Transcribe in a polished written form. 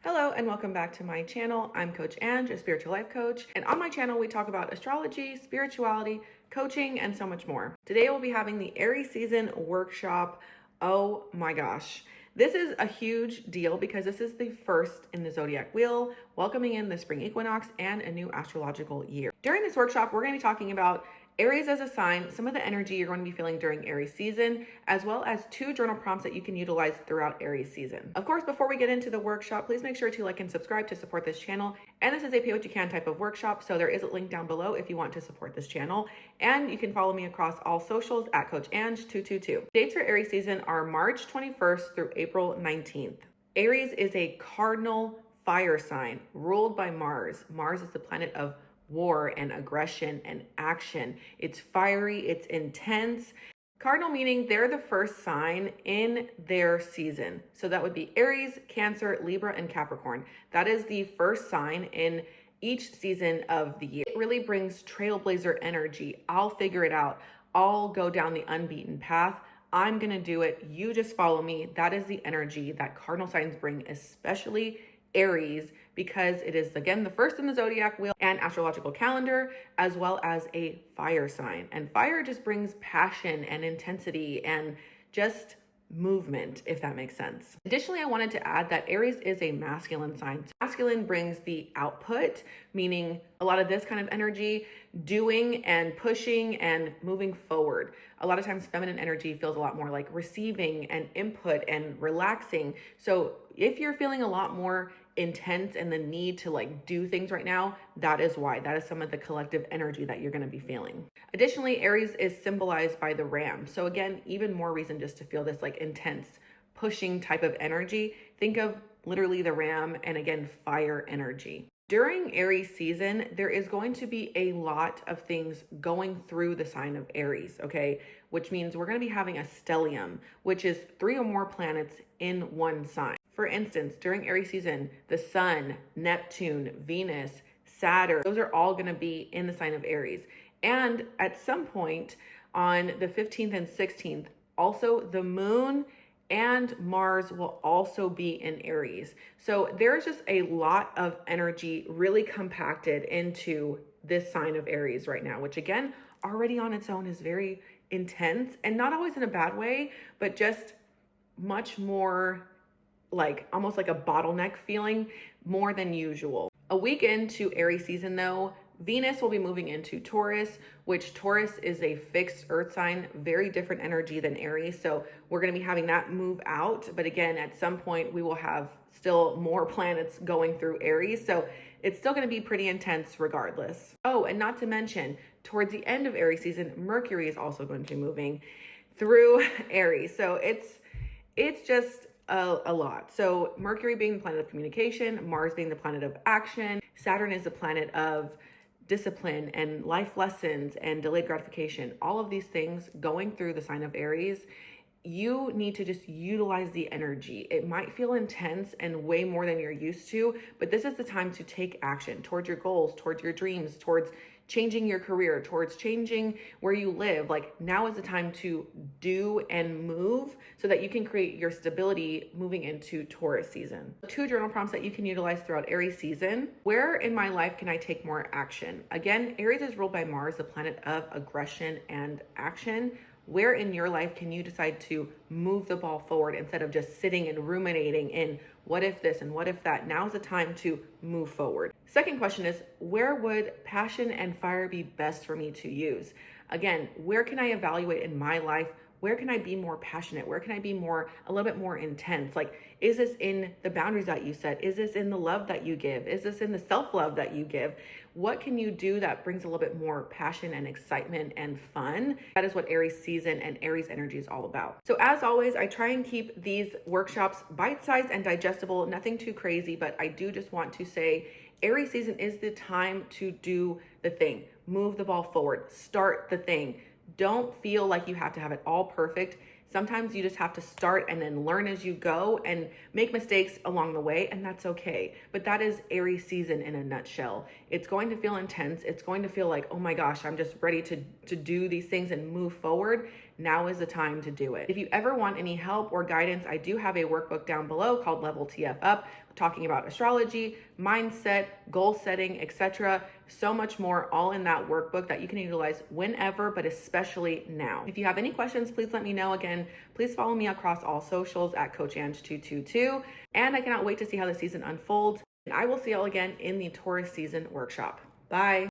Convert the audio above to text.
Hello and welcome back to my channel. I'm Coach Ange, a spiritual life coach. And on my channel, we talk about astrology, spirituality, coaching, and so much more. Today, we'll be having the Aries Season Workshop. Oh my gosh. This is a huge deal because this is the first in the zodiac wheel, welcoming in the spring equinox and a new astrological year. During this workshop, we're going to be talking about Aries as a sign, some of the energy you're going to be feeling during Aries season, as well as 2 journal prompts that you can utilize throughout Aries season. Of course, before we get into the workshop, please make sure to like and subscribe to support this channel. And this is a pay what you can type of workshop, so there is a link down below if you want to support this channel. And you can follow me across all socials at Coach Ange 222. Dates for Aries season are March 21st through April 19th. Aries is a cardinal fire sign ruled by Mars. Mars is the planet of war and aggression and action. It's fiery, it's intense. Cardinal meaning they're the first sign in their season. So that would be Aries, Cancer, Libra, and Capricorn. That is the first sign in each season of the year. It really brings trailblazer energy. I'll figure it out. I'll go down the unbeaten path. I'm gonna do it. You just follow me. That is the energy that cardinal signs bring, especially Aries, because it is again the first in the zodiac wheel and astrological calendar, as well as a fire sign. And fire just brings passion and intensity and just movement, if that makes sense. Additionally, I wanted to add that Aries is a masculine sign. Masculine brings the output, meaning a lot of this kind of energy, doing and pushing and moving forward. A lot of times feminine energy feels a lot more like receiving and input and relaxing. So if you're feeling a lot more intense and the need to like do things right now, that is why. That is some of the collective energy that you're going to be feeling. Additionally, Aries is symbolized by the ram. So again, even more reason just to feel this like intense pushing type of energy. Think of literally the ram and again, fire energy. During Aries season, there is going to be a lot of things going through the sign of Aries, okay? Which means we're going to be having a stellium, which is 3 or more planets in one sign. For instance, during Aries season, the Sun, Neptune, Venus, Saturn, those are all going to be in the sign of Aries. And at some point on the 15th and 16th, also the Moon and Mars will also be in Aries. So there's just a lot of energy really compacted into this sign of Aries right now, which again, already on its own is very intense and not always in a bad way, but just much more like almost like a bottleneck feeling more than usual. A week into Aries season though, Venus will be moving into Taurus, which Taurus is a fixed earth sign, very different energy than Aries. So we're going to be having that move out. But again, at some point we will have still more planets going through Aries. So it's still going to be pretty intense regardless. Oh, and not to mention towards the end of Aries season, Mercury is also going to be moving through Aries. So it's just a lot. So Mercury being the planet of communication, Mars being the planet of action, Saturn is the planet of discipline and life lessons and delayed gratification. All of these things going through the sign of Aries, you need to just utilize the energy. It might feel intense and way more than you're used to, but this is the time to take action towards your goals, towards your dreams, towards changing your career, towards changing where you live. Like now is the time to do and move so that you can create your stability moving into Taurus season. 2 journal prompts that you can utilize throughout Aries season. Where in my life can I take more action? Again, Aries is ruled by Mars, the planet of aggression and action. Where in your life can you decide to move the ball forward instead of just sitting and ruminating in what if this and what if that? Now's the time to move forward. Second question is, where would passion and fire be best for me to use? Again, where can I evaluate in my life? Where can I be more passionate? Where can I be a little bit more intense? Like, is this in the boundaries that you set? Is this in the love that you give? Is this in the self-love that you give? What can you do that brings a little bit more passion and excitement and fun? That is what Aries season and Aries energy is all about. So as always, I try and keep these workshops bite-sized and digestible, nothing too crazy, but I do just want to say Aries season is the time to do the thing. Move the ball forward, start the thing. Don't feel like you have to have it all perfect. Sometimes you just have to start and then learn as you go and make mistakes along the way, and that's okay. But that is Aries season in a nutshell. It's going to feel intense. It's going to feel like, oh my gosh, I'm just ready to do these things and move forward. now is the time to do it. If you ever want any help or guidance, I do have a workbook down below called Level TF Up, talking about astrology, mindset, goal setting, etc. So much more, all in that workbook that you can utilize whenever, but especially now. If you have any questions, please let me know. Again, please follow me across all socials at CoachAnge222. And I cannot wait to see how the season unfolds. And I will see y'all again in the Taurus season workshop. Bye.